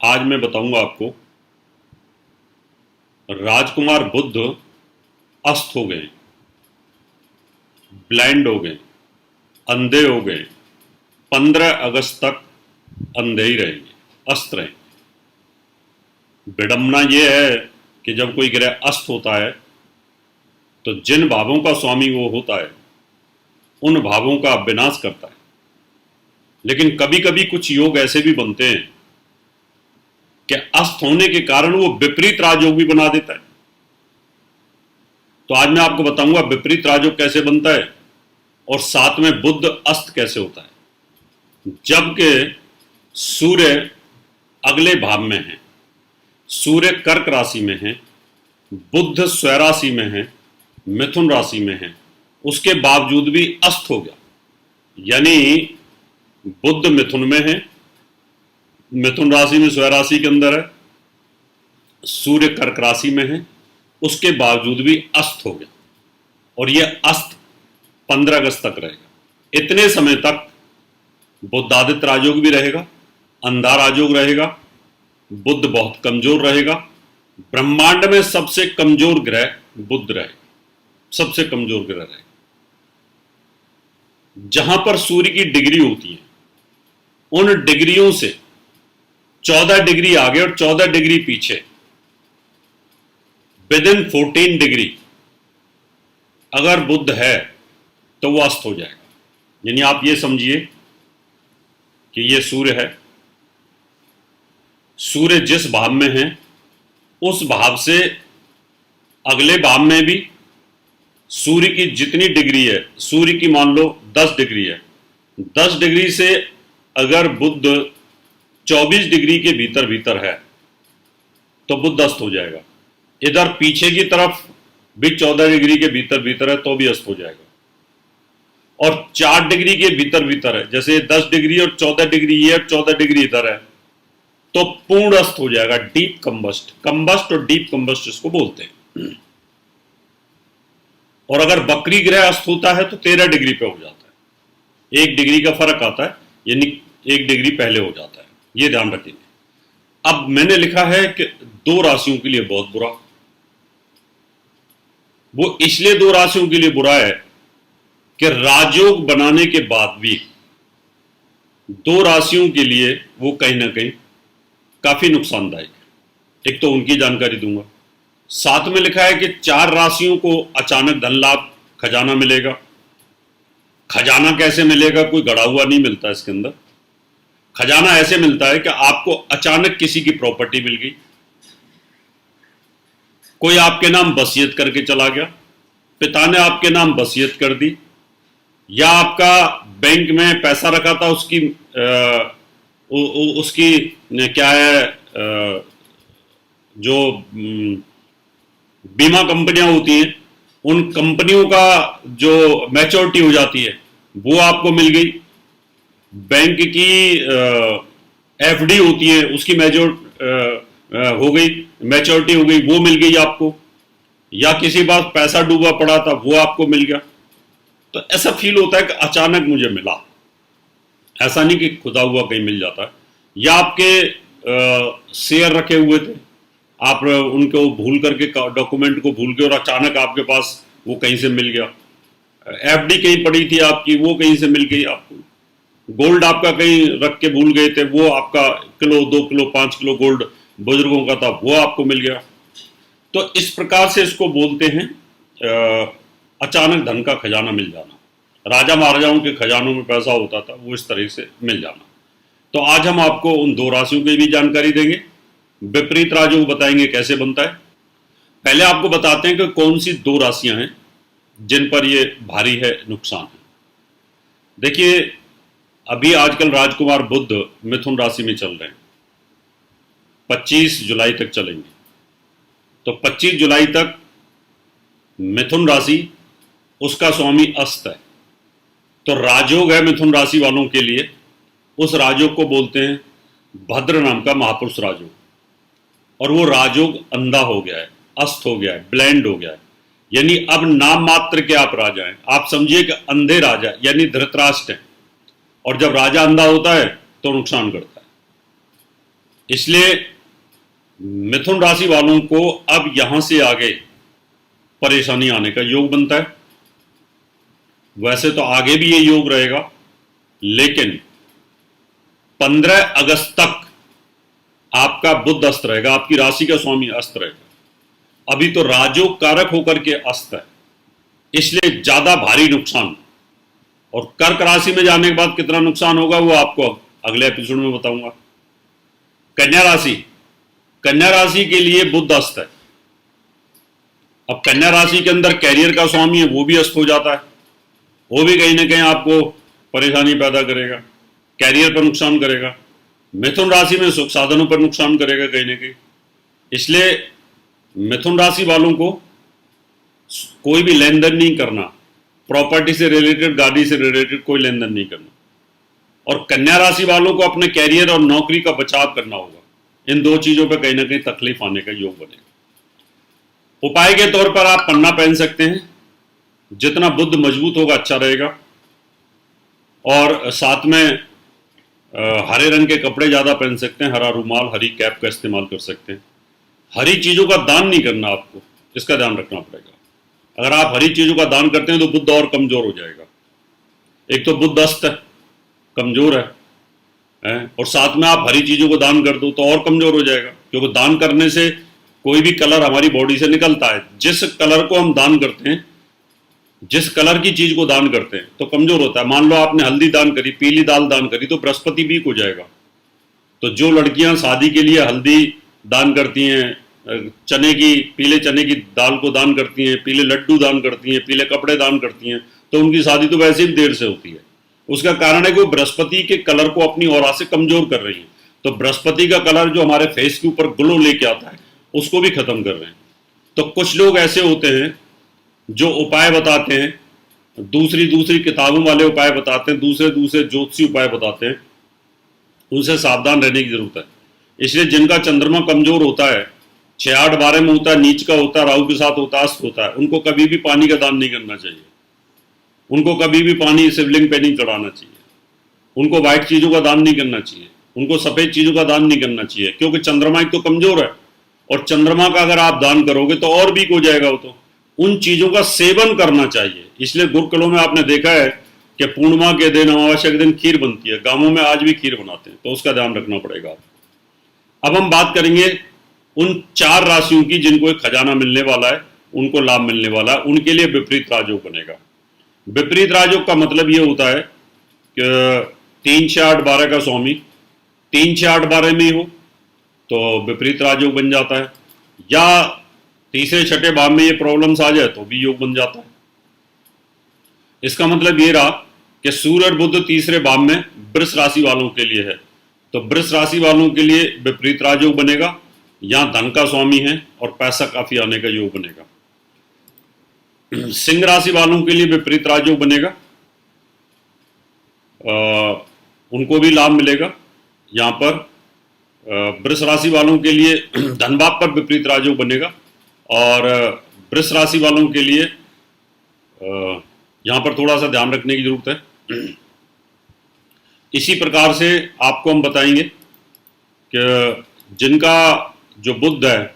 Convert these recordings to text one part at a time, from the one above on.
आज मैं बताऊंगा आपको राजकुमार बुद्ध अस्त हो गए, ब्लाइंड हो गए, अंधे हो गए। 15 अगस्त तक अंधे ही रहेंगे, अस्त रहेंगे। विडंबना यह है कि जब कोई ग्रह अस्त होता है तो जिन भावों का स्वामी वो होता है उन भावों का विनाश करता है। लेकिन कभी कभी कुछ योग ऐसे भी बनते हैं कि अस्त होने के कारण वो विपरीत राजयोग भी बना देता है। तो आज मैं आपको बताऊंगा विपरीत राजयोग कैसे बनता है और साथ में बुध अस्त कैसे होता है। जबकि सूर्य अगले भाव में है, सूर्य कर्क राशि में है, बुध स्वराशि में है, मिथुन राशि में है, उसके बावजूद भी अस्त हो गया। यानी बुध मिथुन में है, मिथुन राशि में स्वराशि के अंदर है, सूर्य कर्क राशि में है, उसके बावजूद भी अस्त हो गया। और यह अस्त 15 अगस्त तक रहेगा। इतने समय तक बुद्धादित्य राजयोग भी रहेगा, अंधा राजयोग रहेगा, बुध बहुत कमजोर रहेगा। ब्रह्मांड में सबसे कमजोर ग्रह बुध रहेगा, सबसे कमजोर ग्रह रहेगा। जहां पर सूर्य की डिग्री होती है उन डिग्रियों से 14 डिग्री आगे और 14 डिग्री पीछे, विद इन 14 डिग्री अगर बुध है तो वो अस्त हो जाएगा। यानी आप ये समझिए कि ये सूर्य है, सूर्य जिस भाव में है उस भाव से अगले भाव में भी सूर्य की जितनी डिग्री है, सूर्य की मान लो 10 डिग्री है, 10 डिग्री से अगर बुध 24 डिग्री के भीतर भीतर है तो बुध अस्त हो जाएगा। इधर पीछे की तरफ भी 14 डिग्री के भीतर भीतर है तो भी अस्त हो जाएगा। और 4 डिग्री के भीतर भीतर है, जैसे 10 डिग्री और 14 डिग्री ये, 14 डिग्री इधर है, तो पूर्ण अस्त हो जाएगा। डीप कंबस्ट, कंबस्ट और डीप कंबस्ट इसको बोलते हैं। और अगर वक्री ग्रह अस्त होता है तो 13 डिग्री पे हो जाता है, 1 डिग्री का फर्क आता है, यानी 1 डिग्री पहले हो जाता है। ये ध्यान रखेंगे। अब मैंने लिखा है कि 2 राशियों के लिए बहुत बुरा। वो इसलिए 2 राशियों के लिए बुरा है कि राजयोग बनाने के बाद भी 2 राशियों के लिए वो कहीं ना कहीं काफी नुकसानदायक है। एक तो उनकी जानकारी दूंगा, साथ में लिखा है कि 4 राशियों को अचानक धन लाभ खजाना मिलेगा। खजाना कैसे मिलेगा? कोई गड़ा हुआ नहीं मिलता इसके अंदर। खजाना ऐसे मिलता है कि आपको अचानक किसी की प्रॉपर्टी मिल गई, कोई आपके नाम वसीयत करके चला गया, पिता ने आपके नाम वसीयत कर दी, या आपका बैंक में पैसा रखा था उसकी क्या है, जो बीमा कंपनियां होती हैं उन कंपनियों का जो मैच्योरिटी हो जाती है वो आपको मिल गई। बैंक की एफडी होती है उसकी हो गई, मैच्योरिटी हो गई, वो मिल गई आपको। या किसी बार पैसा डूबा पड़ा था वो आपको मिल गया। तो ऐसा फील होता है कि अचानक मुझे मिला, ऐसा नहीं कि खुदा हुआ कहीं मिल जाता है। या आपके शेयर रखे हुए थे, आप उनको भूल करके, डॉक्यूमेंट को भूल गए और अचानक आपके पास वो कहीं से मिल गया। एफडी कहीं पड़ी थी आपकी, वो कहीं से मिल गई आपको। गोल्ड आपका कहीं रख के भूल गए थे, वो आपका किलो 2 किलो 5 किलो गोल्ड बुजुर्गों का था, वो आपको मिल गया। तो इस प्रकार से इसको बोलते हैं अचानक धन का खजाना मिल जाना। राजा महाराजाओं के खजानों में पैसा होता था, वो इस तरह से मिल जाना। तो आज हम आपको उन 2 राशियों की भी जानकारी देंगे, विपरीत राजयोग बताएंगे कैसे बनता है। पहले आपको बताते हैं कि कौन सी 2 राशियां हैं जिन पर ये भारी है, नुकसान है। देखिए, अभी आजकल राजकुमार बुध मिथुन राशि में चल रहे हैं, 25 जुलाई तक चलेंगे। तो 25 जुलाई तक मिथुन राशि, उसका स्वामी अस्त है। तो राजयोग है मिथुन राशि वालों के लिए, उस राजयोग को बोलते हैं भद्र नाम का महापुरुष राजयोग। और वो राजयोग अंधा हो गया है, अस्त हो गया है, ब्लाइंड हो गया है। यानी अब नाम मात्र के आप राजा हैं। आप समझिए कि अंधे राजा यानी धृतराष्ट्र हैं। और जब राजा अंधा होता है तो नुकसान करता है। इसलिए मिथुन राशि वालों को अब यहां से आगे परेशानी आने का योग बनता है। वैसे तो आगे भी ये योग रहेगा, लेकिन 15 अगस्त तक आपका बुध अस्त रहेगा, आपकी राशि का स्वामी अस्त रहेगा। अभी तो राजयोग कारक होकर के अस्त है, इसलिए ज्यादा भारी नुकसान। और कर्क राशि में जाने के बाद कितना नुकसान होगा वो आपको अगले एपिसोड में बताऊंगा। कन्या राशि, कन्या राशि के लिए बुध अस्त है। अब कन्या राशि के अंदर कैरियर का स्वामी है, वो भी अस्त हो जाता है। वो भी कहीं ना कहीं आपको परेशानी पैदा करेगा, कैरियर पर नुकसान करेगा। मिथुन राशि में सुख साधनों पर नुकसान करेगा कहीं ना कहीं। इसलिए मिथुन राशि वालों को कोई भी लेन देन नहीं करना, प्रॉपर्टी से रिलेटेड, गाड़ी से रिलेटेड कोई लेन देन नहीं करना। और कन्या राशि वालों को अपने कैरियर और नौकरी का बचाव करना होगा। इन दो चीजों पर कहीं ना कहीं तकलीफ आने का योग बनेगा। उपाय के तौर पर आप पन्ना पहन सकते हैं, जितना बुध मजबूत होगा अच्छा रहेगा। और साथ में हरे रंग के कपड़े ज्यादा पहन सकते हैं, हरा रुमाल, हरी कैप का इस्तेमाल कर सकते हैं। हरी चीजों का दान नहीं करना आपको, इसका ध्यान रखना पड़ेगा। अगर आप हरी चीजों का दान करते हैं तो बुध और कमजोर हो जाएगा। एक तो बुध अस्त है, कमजोर है, और साथ में आप हरी चीजों को दान कर दो तो और कमजोर हो जाएगा। क्योंकि दान करने से कोई भी कलर हमारी बॉडी से निकलता है। जिस कलर को हम दान करते हैं, जिस कलर की चीज को दान करते हैं तो कमजोर होता है। मान लो आपने हल्दी दान करी, पीली दाल दान करी, तो बृहस्पति वीक हो जाएगा। तो जो लड़कियां शादी के लिए हल्दी दान करती हैं, चने की, पीले चने की दाल को दान करती हैं, पीले लड्डू दान करती हैं, पीले कपड़े दान करती हैं, तो उनकी शादी तो वैसे ही देर से होती है। उसका कारण है कि वो बृहस्पति के कलर को अपनी औरा से कमजोर कर रही है। तो बृहस्पति का कलर जो हमारे फेस के ऊपर ग्लो लेके आता है, उसको भी खत्म कर रहे हैं। तो कुछ लोग ऐसे होते हैं जो उपाय बताते हैं, दूसरी किताबों वाले उपाय बताते हैं, दूसरे ज्योतिषी उपाय बताते हैं, उनसे सावधान रहने की जरूरत है। इसलिए जिनका चंद्रमा कमजोर होता है, 6, 8, 12 में होता है, नीच का होता है, राहु के साथ होता है, अस्त होता है, उनको कभी भी पानी का दान नहीं करना चाहिए। उनको कभी भी पानी शिवलिंग पे नहीं चढ़ाना चाहिए। उनको व्हाइट चीजों का दान नहीं करना चाहिए। उनको सफेद चीजों का दान नहीं करना चाहिए, क्योंकि चंद्रमा एक तो कमजोर है, और चंद्रमा का अगर आप दान करोगे तो और वीक हो जाएगा वो। तो उन चीजों का सेवन करना चाहिए। इसलिए गुरुकुलों में आपने देखा है कि पूर्णिमा के दिन, अमावस्या के दिन खीर बनती है। गांवों में आज भी खीर बनाते हैं, तो उसका ध्यान रखना पड़ेगा। अब हम बात करेंगे उन 4 राशियों की जिनको एक खजाना मिलने वाला है, उनको लाभ मिलने वाला है। उनके लिए विपरीत राजयोग बनेगा। विपरीत राजयोग का मतलब यह होता है कि 3, 6, 8, 12 का स्वामी 3, 6, 8, 12 में ही हो तो विपरीत राजयोग बन जाता है, या तीसरे छठे भाव में ये प्रॉब्लम्स आ जाए तो भी योग बन जाता है। इसका मतलब ये रहा कि सूर्य और बुध तीसरे भाव में वृष राशि वालों के लिए है, तो वृष राशि वालों के लिए विपरीत राजयोग बनेगा। यहां धन का स्वामी है और पैसा काफी आने का योग बनेगा। सिंह राशि वालों के लिए विपरीत राजयोग बनेगा, उनको भी लाभ मिलेगा। यहां पर वृष राशि वालों के लिए धन भाव पर विपरीत राजयोग बनेगा, और वृष राशि वालों के लिए यहां पर थोड़ा सा ध्यान रखने की जरूरत है। इसी प्रकार से आपको हम बताएंगे कि जिनका जो बुध है,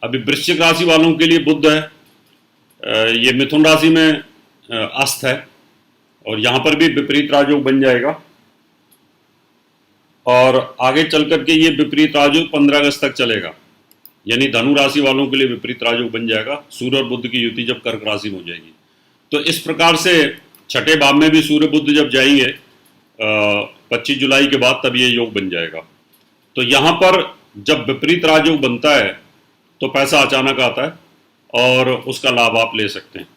अभी वृश्चिक राशि वालों के लिए बुध है, ये मिथुन राशि में अस्त है, और यहां पर भी विपरीत राजयोग बन जाएगा। और आगे चल करके ये विपरीत राजयोग 15 अगस्त तक चलेगा। यानी धनु राशि वालों के लिए विपरीत राजयोग बन जाएगा, सूर्य और बुध की युति जब कर्क राशि में हो जाएगी। तो इस प्रकार से छठे भाव में भी सूर्य बुध जब जाएंगे 25 जुलाई के बाद, तब ये योग बन जाएगा। तो यहां पर जब विपरीत राजयोग बनता है तो पैसा अचानक आता है और उसका लाभ आप ले सकते हैं।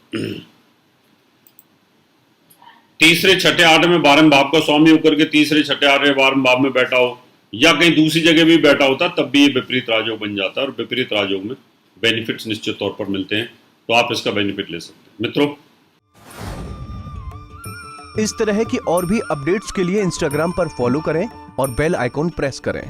तीसरे, छठे, 8वें, 12वें भाव का स्वामी होकर के तीसरे, छठे, 8वें, 12वें भाव में बैठा हो, या कहीं दूसरी जगह भी बैठा होता, तब भी ये विपरीत राजयोग बन जाता है। और विपरीत राजयोग में बेनिफिट्स निश्चित तौर पर मिलते हैं, तो आप इसका बेनिफिट ले सकते हैं। मित्रों, इस तरह की और भी अपडेट्स के लिए इंस्टाग्राम पर फॉलो करें और बेल आइकॉन प्रेस करें।